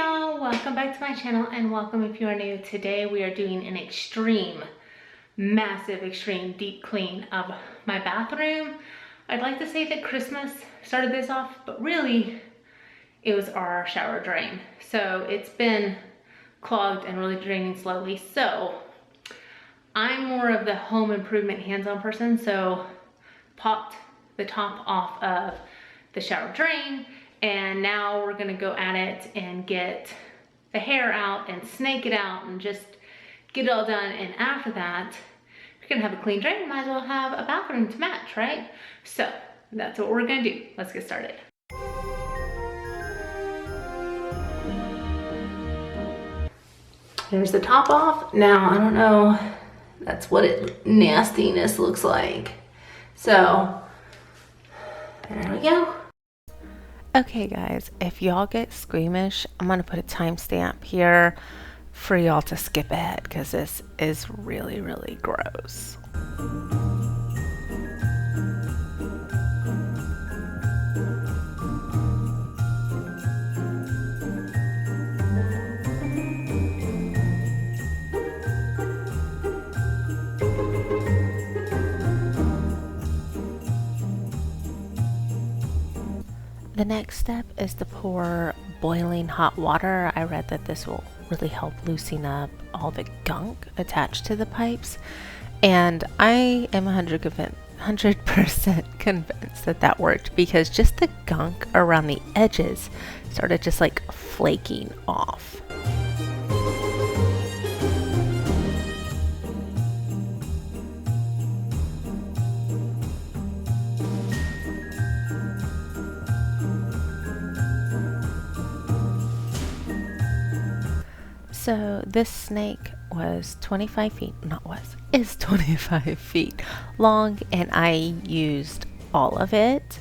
y'all, welcome back to my channel and welcome if you are new. Today we are doing an massive extreme deep clean of my bathroom. I'd like to say that Christmas started this off, but really it was our shower drain. So it's been clogged and really draining slowly. So I'm more of the home improvement hands-on person, so popped the top off of the shower drain, and now we're gonna go at it and get the hair out and snake it out and just get it all done. And after that, if you're gonna have a clean drain, might as well have a bathroom to match, right? So that's what we're gonna do. Let's get started. There's the top off. Now, I don't know, that's what nastiness looks like. So, there we go. Okay guys, if y'all get squeamish, I'm gonna put a timestamp here for y'all to skip ahead because this is really, really gross. The next step is to pour boiling hot water. I read that this will really help loosen up all the gunk attached to the pipes, and I am 100% convinced that that worked because just the gunk around the edges started just like flaking off. So this snake was 25 feet, is 25 feet long, and I used all of it.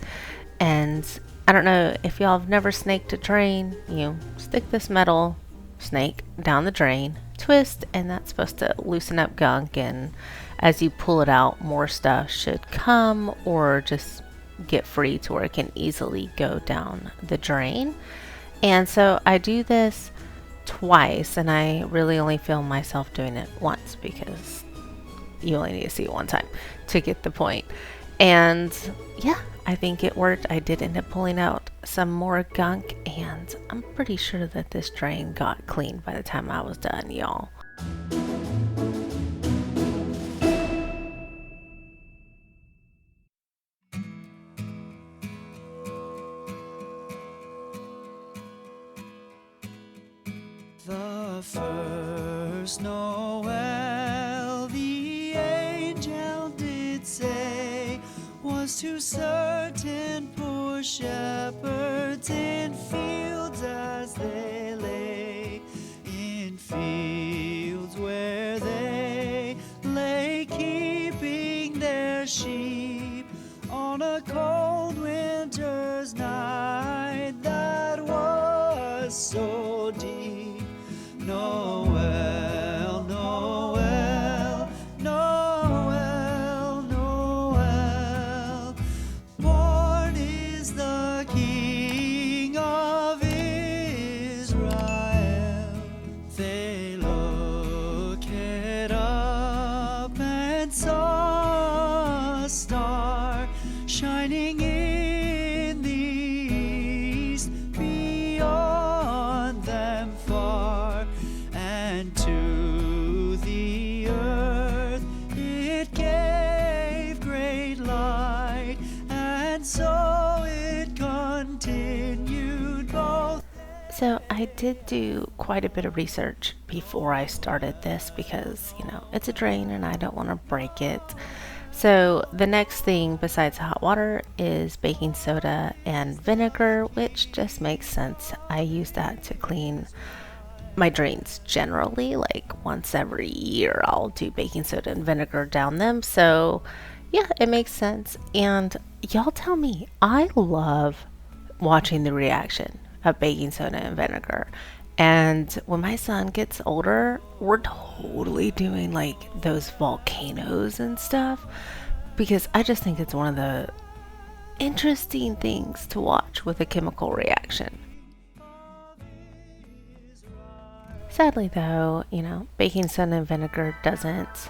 And I don't know if y'all have never snaked a drain. You stick this metal snake down the drain, twist, and that's supposed to loosen up gunk, and as you pull it out, more stuff should come or just get free to where it can easily go down the drain. And so I do this twice, and I really only film myself doing it once because you only need to see it one time to get the point. And yeah, I think it worked. I did end up pulling out some more gunk, and I'm pretty sure that this drain got cleaned by the time I was done, y'all. The first Noel, the angel did say, was to certain poor shepherds in fields as they lay, in fields where they lay keeping their sheep on a cold winter's night that was so deep. Noel, Noel, Noel, Noel, born is the King of Israel. They looked up and saw a star shining in the east beyond them far. And to the earth it gave great light, and so it continued both. So I did do quite a bit of research before I started this because, you know, it's a drain and I don't want to break it. So the next thing besides hot water is baking soda and vinegar, which just makes sense. I use that to clean my drains generally. Like once every year I'll do baking soda and vinegar down them. So yeah, it makes sense. And y'all tell me, I love watching the reaction of baking soda and vinegar. And when my son gets older, we're totally doing like those volcanoes and stuff because I just think it's one of the interesting things to watch with a chemical reaction. Sadly though, baking soda and vinegar doesn't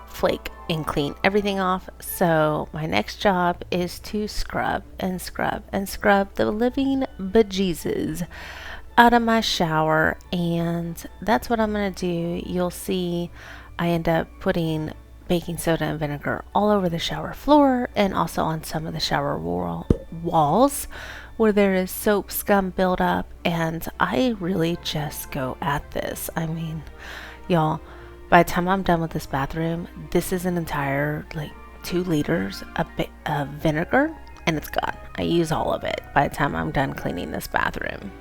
flake and clean everything off, so my next job is to scrub and scrub and scrub the living bejesus out of my shower, and that's what I'm gonna do. You'll see I end up putting baking soda and vinegar all over the shower floor and also on some of the shower walls where there is soap scum buildup, and I really just go at this. I mean, y'all, by the time I'm done with this bathroom, this is an entire 2 liters of vinegar, and it's gone. I use all of it by the time I'm done cleaning this bathroom.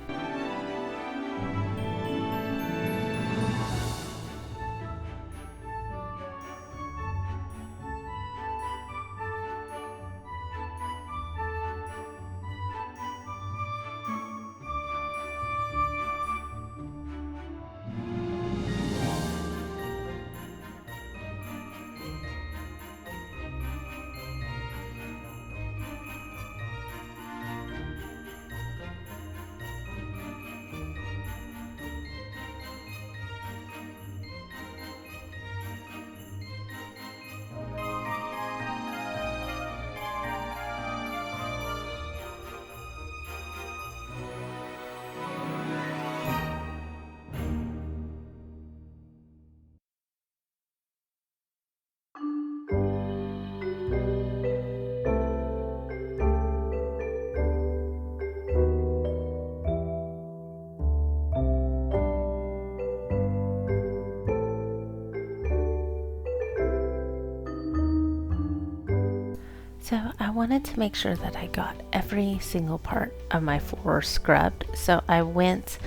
So I wanted to make sure that I got every single part of my floor scrubbed. So I went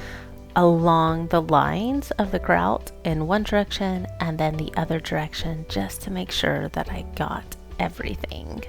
along the lines of the grout in one direction and then the other direction just to make sure that I got everything.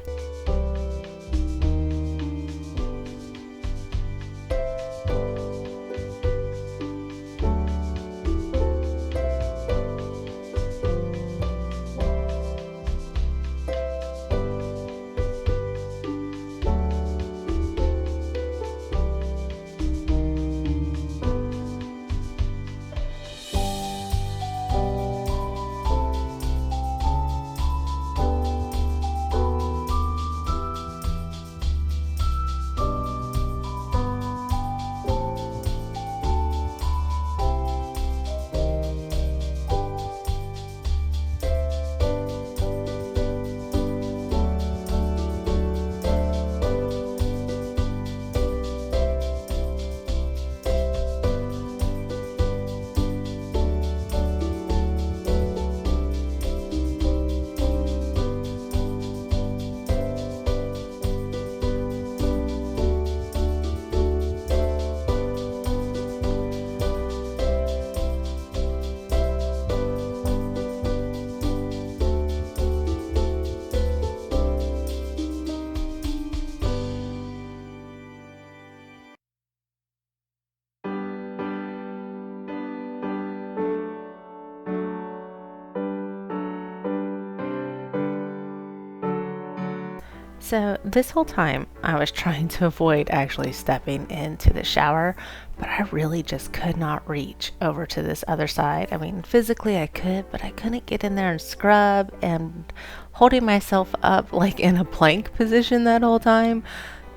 So this whole time I was trying to avoid actually stepping into the shower, but I really just could not reach over to this other side. I mean, physically I could, but I couldn't get in there and scrub, and holding myself up like in a plank position that whole time,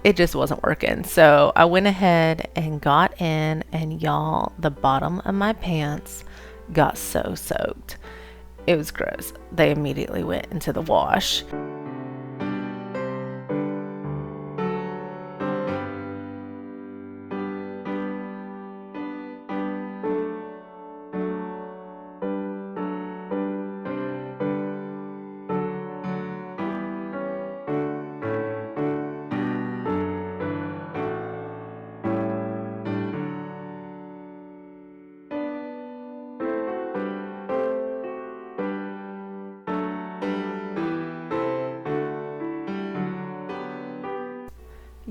it just wasn't working. So I went ahead and got in, and y'all, the bottom of my pants got so soaked. It was gross. They immediately went into the wash.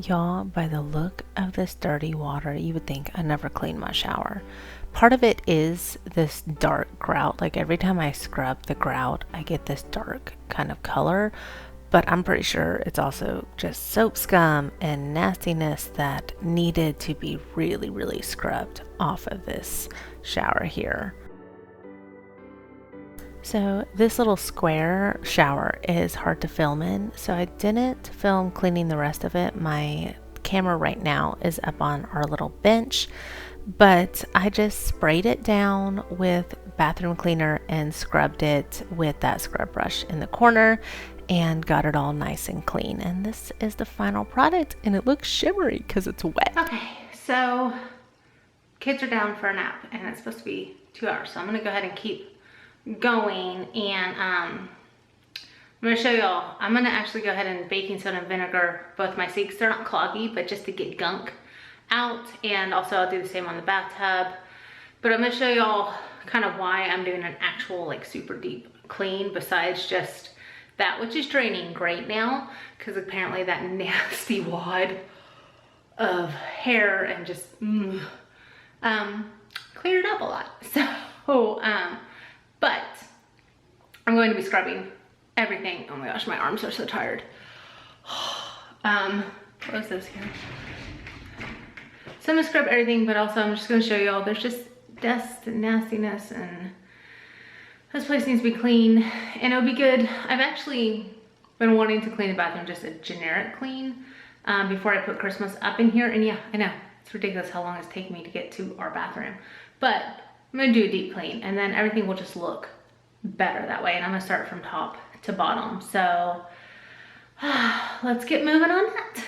Y'all, by the look of this dirty water, you would think I never cleaned my shower. Part of it is this dark grout. Like every time I scrub the grout, I get this dark kind of color. but I'm pretty sure it's also just soap scum and nastiness that needed to be really, really scrubbed off of this shower here. So this little square shower is hard to film in, so I didn't film cleaning the rest of it. My camera right now is up on our little bench, but I just sprayed it down with bathroom cleaner and scrubbed it with that scrub brush in the corner and got it all nice and clean. And this is the final product, and it looks shimmery because it's wet. Okay, so kids are down for a nap and it's supposed to be 2 hours, so I'm gonna go ahead and keep going. And I'm gonna show y'all, I'm gonna actually go ahead and baking soda and vinegar both my sinks. They're not cloggy, but just to get gunk out. And also I'll do the same on the bathtub. But I'm gonna show y'all kind of why I'm doing an actual like super deep clean besides just that, which is draining great now because apparently that nasty wad of hair and just cleared it up a lot. So but I'm going to be scrubbing everything. Oh my gosh, my arms are so tired. Close this here. So I'm gonna scrub everything, but also I'm just gonna show y'all there's just dust and nastiness, and this place needs to be clean, and it'll be good. I've actually been wanting to clean the bathroom, just a generic clean, before I put Christmas up in here. And yeah, I know it's ridiculous how long it's taken me to get to our bathroom, but I'm gonna do a deep clean and then everything will just look better that way. And I'm gonna start from top to bottom. So let's get moving on that.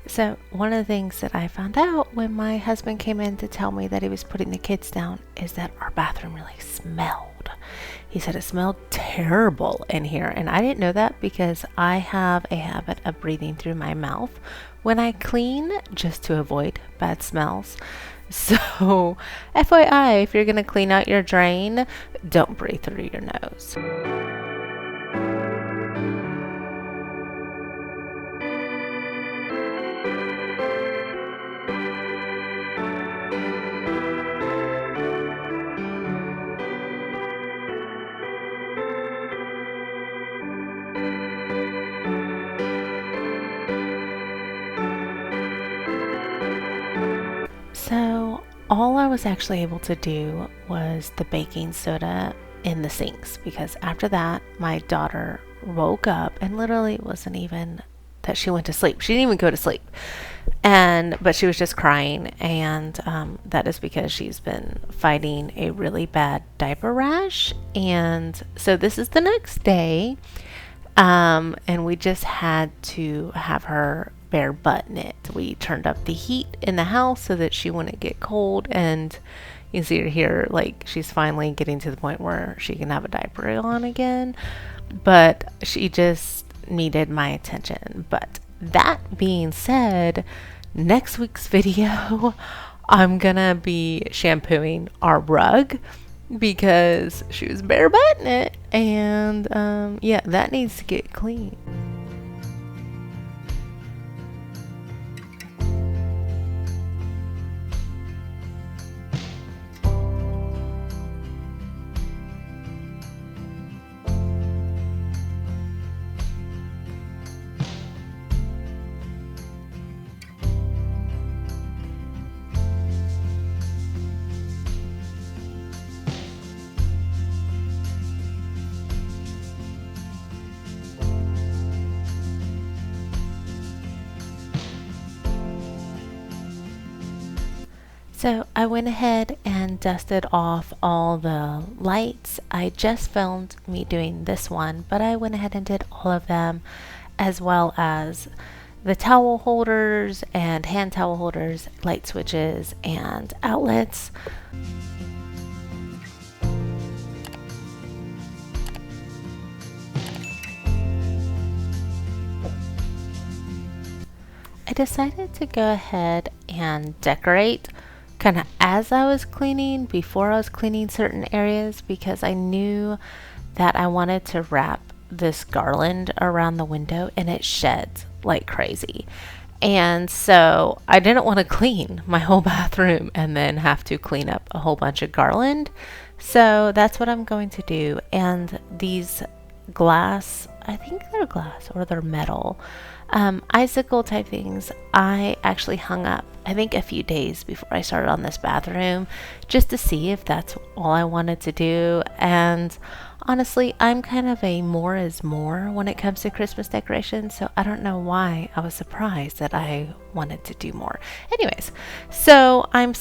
So one of the things that I found out when my husband came in to tell me that he was putting the kids down is that our bathroom really smelled. He said it smelled terrible in here, and I didn't know that because I have a habit of breathing through my mouth when I clean just to avoid bad smells. So FYI, if you're gonna clean out your drain, don't breathe through your nose. So all I was actually able to do was the baking soda in the sinks, because after that my daughter woke up and literally it wasn't even that she went to sleep. She didn't even go to sleep, but she was just crying, and that is because she's been fighting a really bad diaper rash. And so this is the next day, and we just had to have her bare button it. We turned up the heat in the house so that she wouldn't get cold, and you see her here, like she's finally getting to the point where she can have a diaper on again, but she just needed my attention. But that being said, next week's video I'm gonna be shampooing our rug because she was bare button it, and yeah, that needs to get clean. So I went ahead and dusted off all the lights. I just filmed me doing this one, but I went ahead and did all of them, as well as the towel holders and hand towel holders, light switches, and outlets. I decided to go ahead and decorate kind of as I was cleaning, before I was cleaning certain areas, because I knew that I wanted to wrap this garland around the window and it sheds like crazy. And so I didn't want to clean my whole bathroom and then have to clean up a whole bunch of garland. So that's what I'm going to do. And these glass, I think they're glass or they're metal, icicle type things I actually hung up, I think a few days before I started on this bathroom, just to see if that's all I wanted to do. And honestly, I'm kind of a more is more when it comes to Christmas decorations, so I don't know why I was surprised that I wanted to do more. Anyways, so I'm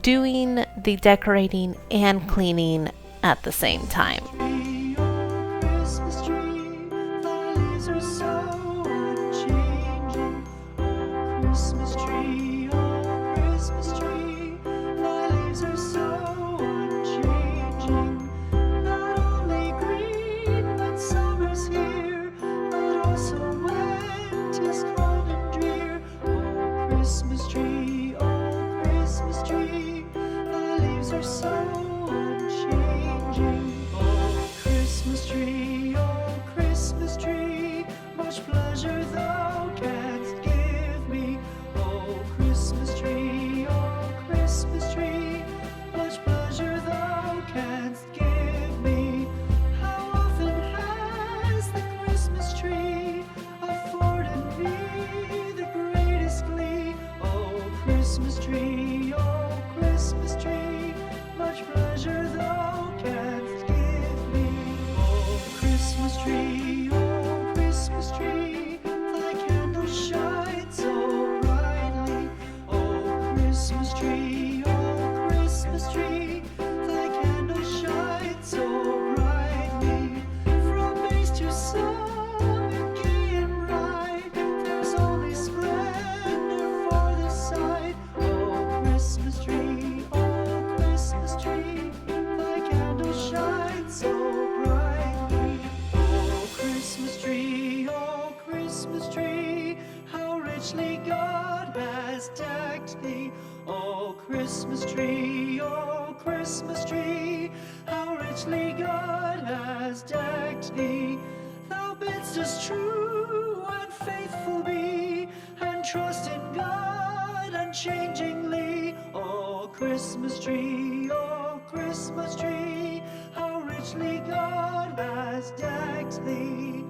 doing the decorating and cleaning at the same time. Christmas tree, thy leaves are so unchanging. Oh, Christmas tree, oh, Christmas tree, thy leaves are so unchanging. Not only green when summer's here, but also when 'tis cold and drear. Oh, Christmas tree, thy leaves are so unchanging. Oh, Christmas tree, much pleasure thou canst give me. Oh, Christmas tree, much pleasure thou canst give me. How often has the Christmas tree afforded me the greatest glee? Oh, Christmas tree, much pleasure thou canst give me. Oh, Christmas tree, thy candles shine so brightly. Oh, Christmas tree, thy candles shine so brightly. From base to summit, gay and bright, there's only splendor for the sight. Oh, Christmas tree, thy candles shine so brightly. Oh, Christmas tree, how richly God has decked thee. Oh, Christmas tree, how richly God has decked thee. Thou bidst us true and faithful be, and trust in God unchangingly. Oh, Christmas tree, how richly God has decked thee.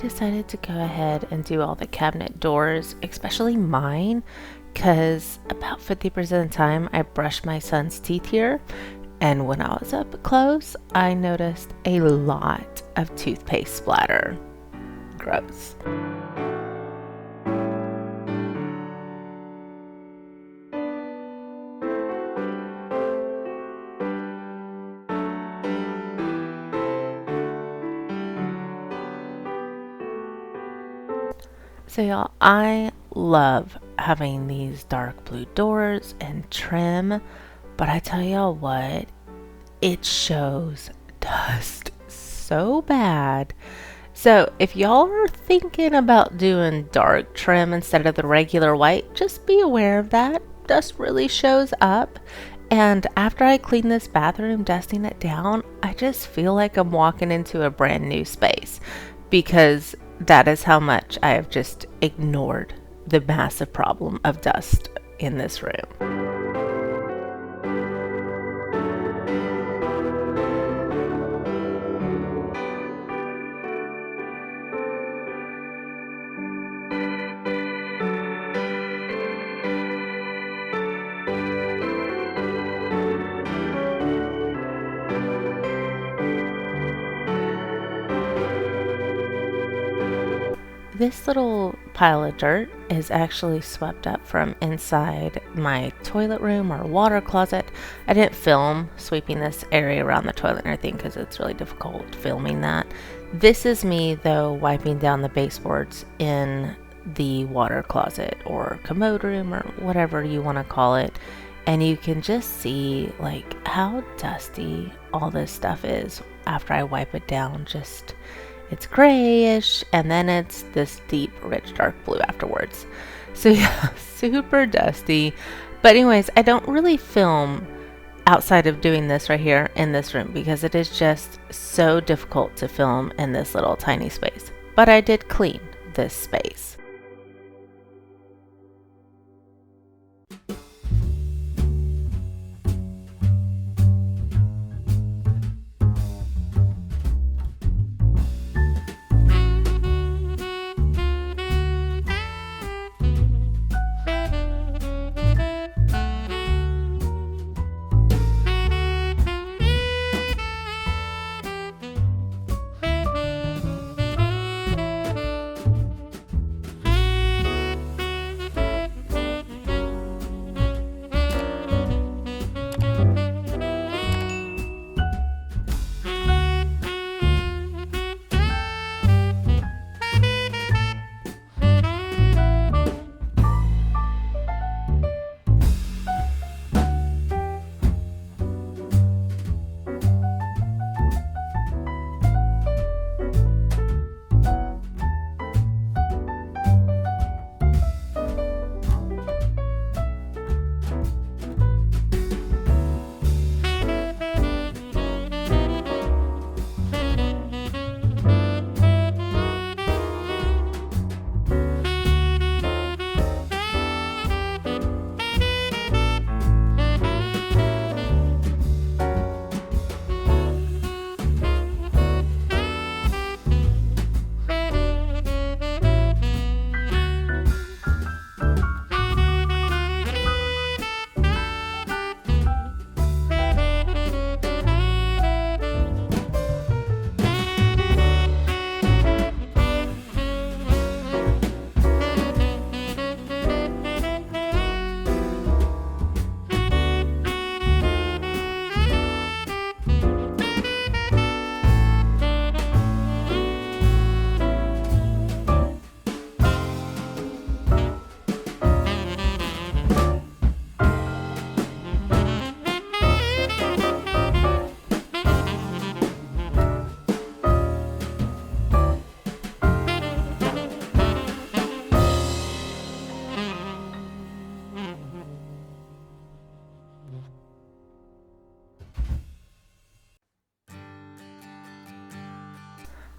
decided to go ahead and do all the cabinet doors, especially mine, because about 50% of the time I brush my son's teeth here, and when I was up close, I noticed a lot of toothpaste splatter. Gross. So y'all, I love having these dark blue doors and trim, but I tell y'all what, it shows dust so bad. So if y'all are thinking about doing dark trim instead of the regular white, just be aware of that. Dust really shows up. And after I clean this bathroom, dusting it down, I just feel like I'm walking into a brand new space, because that is how much I have just ignored the massive problem of dust in this room. This little pile of dirt is actually swept up from inside my toilet room or water closet. I didn't film sweeping this area around the toilet and everything because it's really difficult filming that. This is me though wiping down the baseboards in the water closet or commode room or whatever you want to call it. And you can just see like how dusty all this stuff is after I wipe it down. Just it's grayish, and then it's this deep, rich, dark blue afterwards. So yeah, super dusty. But anyways, I don't really film outside of doing this right here in this room because it is just so difficult to film in this little tiny space. But I did clean this space.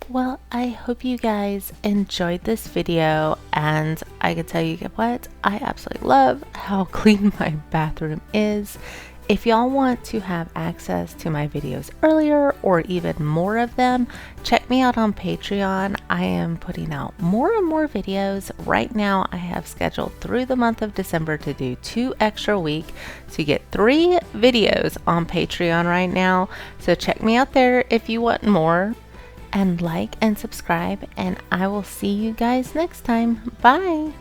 Well, I hope you guys enjoyed this video, and I can tell you what, I absolutely love how clean my bathroom is. If y'all want to have access to my videos earlier or even more of them, check me out on Patreon. I am putting out more and more videos. Right now I have scheduled through the month of December to do 2 extra weeks to get 3 videos on Patreon right now. So check me out there if you want more, and like and subscribe, and I will see you guys next time. Bye.